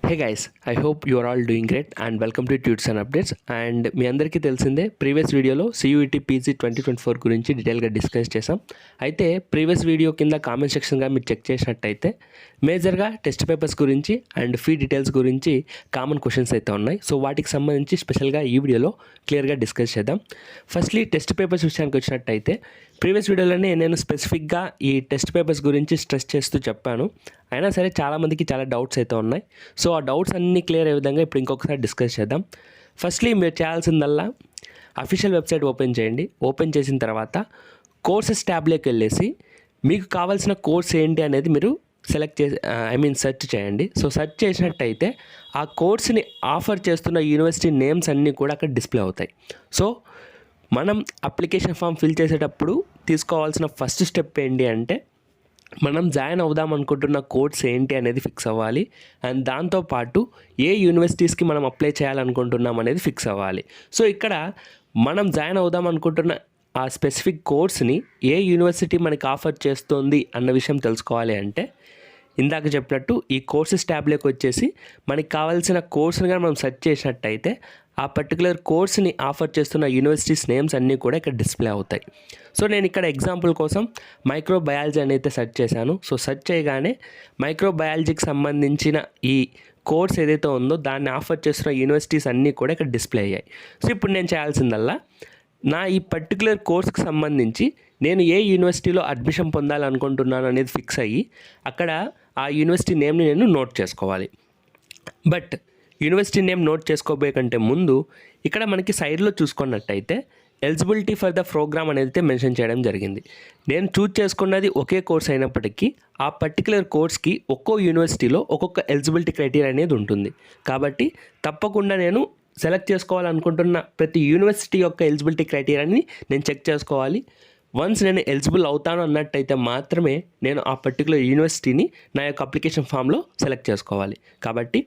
Hey guys, I hope you are all doing great and welcome to tuts and updates. And మీ అందరికీ తెలిసిందే, previous వీడియోలో CUET PG 2024 గురించి డీటెయిల్గా discuss చేసాం. అయితే ప్రీవియస్ వీడియో కింద కామెంట్ సెక్షన్గా మీరు చెక్ చేసినట్టయితే మేజర్గా టెస్ట్ పేపర్స్ గురించి అండ్ ఫీ డీటెయిల్స్ గురించి కామన్ క్వశ్చన్స్ అయితే ఉన్నాయి. సో వాటికి సంబంధించి స్పెషల్గా ఈ వీడియోలో క్లియర్గా డిస్కస్ చేద్దాం. ఫస్ట్లీ టెస్ట్ పేపర్స్ విషయానికి వచ్చినట్టయితే ప్రీవియస్ వీడియోలోనే నేను స్పెసిఫిక్గా ఈ టెస్ట్ పేపర్స్ గురించి స్ట్రెస్ చేస్తూ చెప్పాను. అయినా సరే చాలామందికి చాలా డౌట్స్ అయితే ఉన్నాయి. సో ఆ డౌట్స్ అన్నీ క్లియర్ అయ్యే విధంగా ఇప్పుడు ఇంకొకసారి డిస్కస్ చేద్దాం. ఫస్ట్లీ మీరు చేయాల్సిందల్లా అఫీషియల్ వెబ్సైట్ ఓపెన్ చేయండి. ఓపెన్ చేసిన తర్వాత కోర్సెస్ ట్యాబ్లోకి వెళ్ళేసి మీకు కావాల్సిన కోర్స్ ఏంటి అనేది మీరు సెలెక్ట్ చేసి సెర్చ్ చేయండి. సో సెర్చ్ చేసినట్టయితే ఆ కోర్స్ని ఆఫర్ చేస్తున్న యూనివర్సిటీ నేమ్స్ అన్నీ కూడా అక్కడ డిస్ప్లే అవుతాయి. సో మనం అప్లికేషన్ ఫామ్ ఫిల్ చేసేటప్పుడు తీసుకోవాల్సిన ఫస్ట్ స్టెప్ ఏంటి అంటే మనం జాయిన్ అవుదాం అనుకుంటున్న కోర్స్ ఏంటి అనేది ఫిక్స్ అవ్వాలి. అండ్ దాంతోపాటు ఏ యూనివర్సిటీస్కి మనం అప్లై చేయాలనుకుంటున్నాం అనేది ఫిక్స్ అవ్వాలి. సో ఇక్కడ మనం జాయిన్ అవుదాం అనుకుంటున్న ఆ స్పెసిఫిక్ కోర్స్ని ఏ యూనివర్సిటీ మనకి ఆఫర్ చేస్తుంది అన్న విషయం తెలుసుకోవాలి అంటే ఇందాక చెప్పినట్టు ఈ కోర్సెస్ ట్యాబ్లోకి వచ్చేసి మనకి కావాల్సిన కోర్సుని కానీ మనం సెర్చ్ చేసినట్టయితే ఆ పర్టికులర్ కోర్స్ని ఆఫర్ చేస్తున్న యూనివర్సిటీస్ నేమ్స్ అన్నీ కూడా ఇక్కడ డిస్ప్లే అవుతాయి. సో నేను ఇక్కడ ఎగ్జాంపుల్ కోసం మైక్రోబయాలజీ అని అయితే సెర్చ్ చేశాను. సో సెర్చ్ చేయగానే మైక్రోబయాలజీకి సంబంధించిన ఈ కోర్స్ ఏదైతే ఉందో దాన్ని ఆఫర్ చేస్తున్న యూనివర్సిటీస్ అన్నీ కూడా ఇక్కడ డిస్ప్లే అయ్యాయి. సో ఇప్పుడు నేను చేయాల్సిందల్లా నా ఈ పర్టికులర్ కోర్స్కి సంబంధించి నేను ఏ యూనివర్సిటీలో అడ్మిషన్ పొందాలనుకుంటున్నాను అనేది ఫిక్స్ అయ్యి అక్కడ ఆ యూనివర్సిటీ నేమ్ని నేను నోట్ చేసుకోవాలి. బట్ యూనివర్సిటీ నేమ్ నోట్ చేసుకోబోయే కంటే ముందు ఇక్కడ మనకి సైడ్లో చూసుకున్నట్టయితే ఎలిజిబిలిటీ ఫర్ ద ప్రోగ్రామ్ అనేది అయితే మెన్షన్ చేయడం జరిగింది. నేను చూజ్ చేసుకున్నది ఒకే కోర్స్ అయినప్పటికీ ఆ పర్టికులర్ కోర్స్కి ఒక్కో యూనివర్సిటీలో ఒక్కొక్క ఎలిజిబిలిటీ క్రైటీరియా అనేది ఉంటుంది. కాబట్టి తప్పకుండా నేను సెలెక్ట్ చేసుకోవాలనుకుంటున్న ప్రతి యూనివర్సిటీ యొక్క ఎలిజిబిలిటీ క్రైటీరియాని నేను చెక్ చేసుకోవాలి. వన్స్ నేను ఎలిజిబుల్ అవుతాను అన్నట్టయితే మాత్రమే నేను ఆ పర్టికులర్ యూనివర్సిటీని నా యొక్క అప్లికేషన్ ఫామ్లో సెలెక్ట్ చేసుకోవాలి. కాబట్టి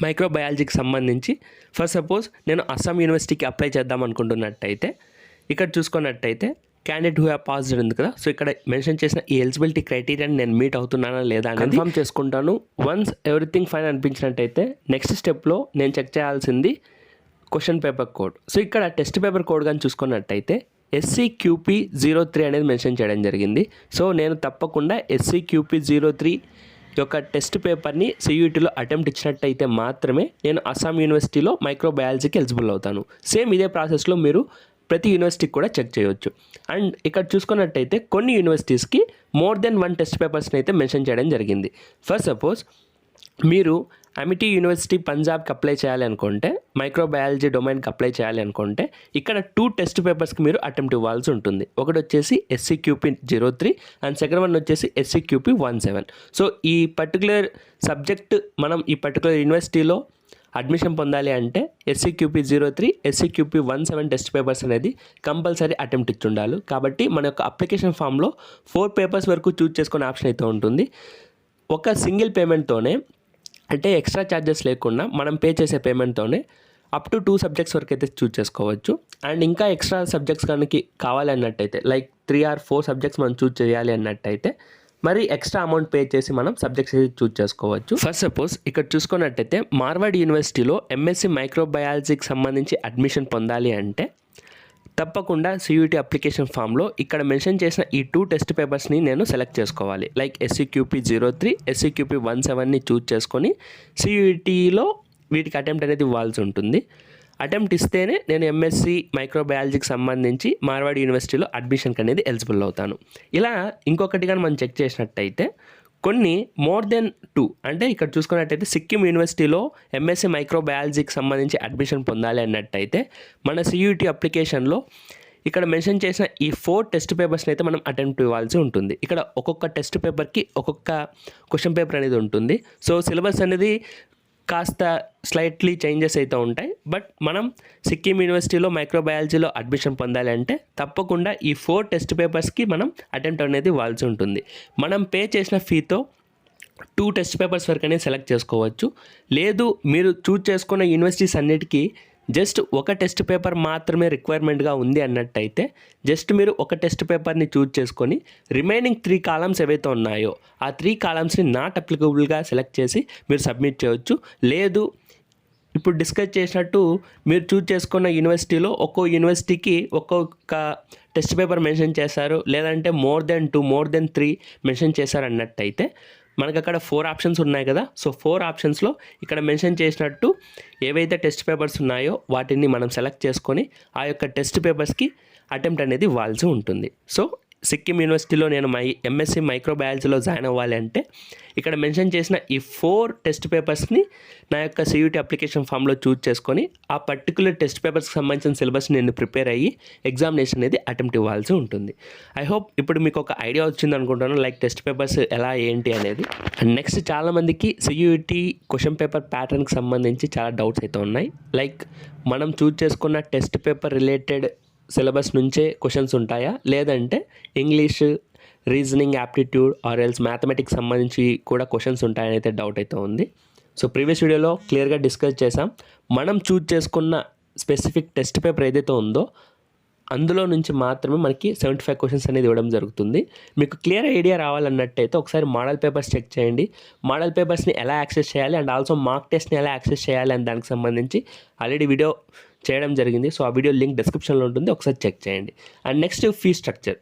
మైక్రోబయాలజీకి సంబంధించి ఫర్ సపోజ్ నేను అస్సాం యూనివర్సిటీకి అప్లై చేద్దాం అనుకుంటున్నట్టయితే ఇక్కడ చూసుకున్నట్టయితే క్యాండిడేట్ హూ హ్యావ్ పాస్డ్ ఉంది కదా. సో ఇక్కడ మెన్షన్ చేసిన ఈ ఎలిజిబిలిటీ క్రైటీరియాని నేను మీట్ అవుతున్నానా లేదా అని కన్ఫర్మ్ చేసుకుంటాను. వన్స్ ఎవ్రీథింగ్ ఫైన్ అనిపించినట్టయితే నెక్స్ట్ స్టెప్లో నేను చెక్ చేయాల్సింది క్వశ్చన్ పేపర్ కోడ్. సో ఇక్కడ టెస్ట్ పేపర్ కోడ్ కానీ చూసుకున్నట్టయితే SCQP03 అనేది మెన్షన్ చేయడం జరిగింది. సో నేను తప్పకుండా SCQP03 యొక్క టెస్ట్ పేపర్ని CUETలో అటెంప్ట్ ఇచ్చినట్టయితే మాత్రమే నేను అస్సాం యూనివర్సిటీలో మైక్రోబయాలజీకి ఎలిజిబుల్ అవుతాను. సేమ్ ఇదే ప్రాసెస్లో మీరు ప్రతి యూనివర్సిటీకి కూడా చెక్ చేయవచ్చు. అండ్ ఇక్కడ చూసుకున్నట్టయితే కొన్ని యూనివర్సిటీస్కి మోర్ దెన్ 1 టెస్ట్ పేపర్స్ని అయితే మెన్షన్ చేయడం జరిగింది. ఫర్ సపోజ్ మీరు అమిటీ యూనివర్సిటీ పంజాబ్కి అప్లై చేయాలి అనుకుంటే, మైక్రోబయాలజీ డొమైన్కి అప్లై చేయాలి అనుకుంటే ఇక్కడ 2 టెస్ట్ పేపర్స్కి మీరు అటెంప్ట్ ఇవ్వాల్సి ఉంటుంది. ఒకటి వచ్చేసి SCQP03 అండ్ సెకండ్ వన్ వచ్చేసి SCQP17. సో ఈ పర్టికులర్ సబ్జెక్ట్ మనం ఈ పర్టికులర్ యూనివర్సిటీలో అడ్మిషన్ పొందాలి అంటే SCQP03, SCQP17 టెస్ట్ పేపర్స్ అనేది కంపల్సరీ అటెంప్ట్ ఇచ్చి ఉండాలి. కాబట్టి మన యొక్క అప్లికేషన్ ఫామ్లో 4 పేపర్స్ వరకు చూజ్ చేసుకునే ఆప్షన్ అయితే ఉంటుంది. ఒక సింగిల్ పేమెంట్తోనే అంటే ఎక్స్ట్రా ఛార్జెస్ లేకుండా మనం పే చేసే పేమెంట్తోనే అప్ టు 2 సబ్జెక్ట్స్ వరకు అయితే చూజ్ చేసుకోవచ్చు. అండ్ ఇంకా ఎక్స్ట్రా సబ్జెక్ట్స్ కనుక కావాలి అన్నట్టయితే లైక్ 3 or 4 సబ్జెక్ట్స్ మనం చూజ్ చేయాలి అన్నట్టయితే మరి ఎక్స్ట్రా అమౌంట్ పే చేసి మనం సబ్జెక్ట్స్ అయితే చూజ్ చేసుకోవచ్చు. ఫస్ట్ సపోజ్ ఇక్కడ చూసుకున్నట్టయితే మార్వాడ్ యూనివర్సిటీలో MSc మైక్రోబయాలజీకి సంబంధించి అడ్మిషన్ పొందాలి అంటే తప్పకుండా CUET అప్లికేషన్ ఫామ్లో ఇక్కడ మెన్షన్ చేసిన ఈ 2 టెస్ట్ పేపర్స్ని నేను సెలెక్ట్ చేసుకోవాలి. లైక్ SCQP03, SCQP17ని చూజ్ చేసుకొని CUETలో వీటికి అటెంప్ట్ అనేది ఇవ్వాల్సి ఉంటుంది. అటెంప్ట్ ఇస్తేనే నేను MSc మైక్రోబయాలజీకి సంబంధించి మార్వాడ్ యూనివర్సిటీలో అడ్మిషన్కి అనేది ఎలిజిబుల్ అవుతాను. ఇలా ఇంకొకటి కానీ మనం చెక్ చేసినట్టయితే కొన్ని మోర్ దెన్ 2 అంటే ఇక్కడ చూసుకున్నట్టయితే సిక్కిం యూనివర్సిటీలో MSc మైక్రోబయాలజీకి సంబంధించి అడ్మిషన్ పొందాలి అన్నట్టయితే మన CUET అప్లికేషన్లో ఇక్కడ మెన్షన్ చేసిన ఈ 4 టెస్ట్ పేపర్స్ని అయితే మనం అటెంప్ట్ ఇవ్వాల్సి ఉంటుంది. ఇక్కడ ఒక్కొక్క టెస్ట్ పేపర్కి ఒక్కొక్క క్వశ్చన్ పేపర్ అనేది ఉంటుంది. సో సిలబస్ అనేది కాస్త స్లైట్లీ చేంజెస్ అయితే ఉంటాయి. బట్ మనం సిక్కిం యూనివర్సిటీలో మైక్రోబయాలజీలో అడ్మిషన్ పొందాలి అంటే తప్పకుండా ఈ 4 టెస్ట్ పేపర్స్కి మనం అటెంప్ట్ అనేది ఇవ్వాల్సి ఉంటుంది. మనం పే చేసిన ఫీతో 2 టెస్ట్ పేపర్స్ వరకు అనేది సెలెక్ట్ చేసుకోవచ్చు. లేదు మీరు చూజ్ చేసుకున్న యూనివర్సిటీస్ అన్నిటికీ జస్ట్ ఒక టెస్ట్ పేపర్ మాత్రమే రిక్వైర్మెంట్గా ఉంది అన్నట్టయితే జస్ట్ మీరు ఒక టెస్ట్ పేపర్ని చూజ్ చేసుకొని రిమైనింగ్ 3 కాలమ్స్ ఏవైతే ఉన్నాయో ఆ 3 కాలమ్స్ని నాట్ అప్లికబుల్గా సెలెక్ట్ చేసి మీరు సబ్మిట్ చేయవచ్చు. లేదు ఇప్పుడు డిస్కస్ చేసినట్టు మీరు చూజ్ చేసుకున్న యూనివర్సిటీలో ఒక్కో యూనివర్సిటీకి ఒక్కొక్క టెస్ట్ పేపర్ మెన్షన్ చేశారు, లేదంటే more than 2 more than 3 mention చేశారు అన్నట్టయితే మనకు అక్కడ 4 ఆప్షన్స్ ఉన్నాయి కదా. సో 4 ఆప్షన్స్లో ఇక్కడ మెన్షన్ చేసినట్టు ఏవైతే టెస్ట్ పేపర్స్ ఉన్నాయో వాటిని మనం సెలెక్ట్ చేసుకొని ఆ యొక్క టెస్ట్ పేపర్స్కి అటెంప్ట్ అనేది ఇవ్వాల్సి ఉంటుంది. సో సిక్కిం యూనివర్సిటీలో నేను ఎంఎస్సి మైక్రోబయాలజీలో జాయిన్ అవ్వాలి అంటే ఇక్కడ మెన్షన్ చేసిన ఈ 4 టెస్ట్ పేపర్స్ని నా యొక్క సియూటీ అప్లికేషన్ ఫామ్లో చూజ్ చేసుకొని ఆ పర్టికులర్ టెస్ట్ పేపర్స్కి సంబంధించిన సిలబస్ నేను ప్రిపేర్ అయ్యి ఎగ్జామినేషన్ అనేది అటెంప్ట్ ఇవ్వాల్సి ఉంటుంది. ఐ హోప్ ఇప్పుడు మీకు ఒక ఐడియా వచ్చింది అనుకుంటాను, లైక్ టెస్ట్ పేపర్స్ ఎలా ఏంటి అనేది. అండ్ నెక్స్ట్ చాలామందికి సియూటీ క్వశ్చన్ పేపర్ ప్యాటర్న్కి సంబంధించి చాలా డౌట్స్ అయితే ఉన్నాయి. లైక్ మనం చూజ్ చేసుకున్న టెస్ట్ పేపర్ రిలేటెడ్ సిలబస్ నుంచే క్వశ్చన్స్ ఉంటాయా, లేదంటే English, reasoning, aptitude or else mathematics సంబంధించి కూడా క్వశ్చన్స్ ఉంటాయని అయితే డౌట్ అయితే ఉంది. సో ప్రీవియస్ వీడియోలో క్లియర్గా డిస్కస్ చేసాం. మనం చూజ్ చేసుకున్న స్పెసిఫిక్ టెస్ట్ పేపర్ ఏదైతే ఉందో అందులో నుంచి మాత్రమే మనకి 75 క్వశ్చన్స్ అనేది ఇవ్వడం జరుగుతుంది. మీకు క్లియర్ ఐడియా రావాలన్నట్టయితే ఒకసారి మోడల్ పేపర్స్ చెక్ చేయండి. మోడల్ పేపర్స్ని ఎలా యాక్సెస్ చేయాలి అండ్ ఆల్సో మార్క్ టెస్ట్ని ఎలా యాక్సెస్ చేయాలి అని దానికి సంబంధించి ఆల్రెడీ వీడియో చేయడం జరిగింది. సో ఆ వీడియో లింక్ డిస్క్రిప్షన్లో ఉంటుంది, ఒకసారి చెక్ చేయండి. And next fee structure.